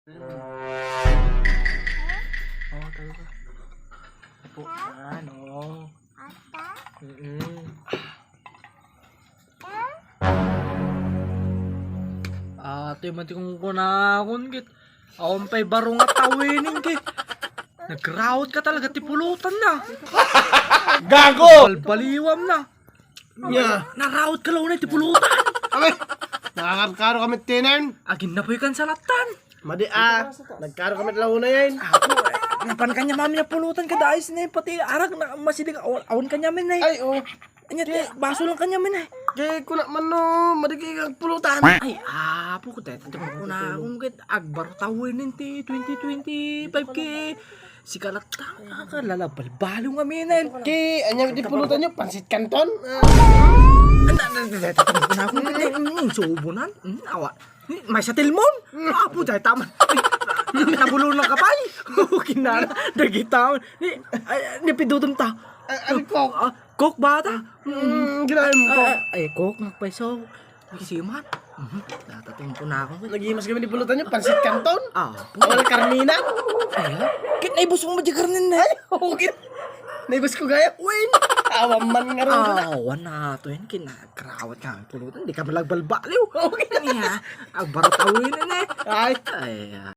Oh, tayo ka. Apo, ano? Ate, mati kong kunakon, kit. Akong pa'y barong at tawinin, kit. Nag-route ka talaga, tipulutan na. Gago! Balbaliwam na. Nya! Na-route ka lang na, tipulutan. Kami! Nakakaro kami tinern. Agin na po'y kansalatan. Madi nagkaro kami launa yan. Ako, napan kanya mami na pulutan ka dahil na pati arag na masilig awan kanya min na. Ay, oh. Anya, baso lang kanya min na. Kaya ko na man no, madi kang pulutan. Ay, apo ko tayo. Tatapos ko na akong kit. Agbar tawin ninti 2025 ki. Si kalata ka lalabal-balo nga min na. Kaya, anya di pulutan nyo, pansit kanton. Tatapos ko na akong kit. Subunan. Awa. May sa tilmon. Apo tayo tama. Nabulo ng kapay. Kinala. Dagitaw. Nipidutom ta. Ano ko? Coke bata? Ginahin mo ko. Ay, Coke, magpaisaw. Nagisiman. Natating po na ako. Nagimas kami di pulutan nyo, pansit kanton. Po. Wala karnina. Ay, kit naibos mo madyagarnin na. Okay. Naibas ko gaya. Win. Awam man nga rin. Wana to yun. Kinakrawat kami pulutan. Di ka malagbalbaliw. Okay na niya. Agbaratawin na eh. Ay. Ay,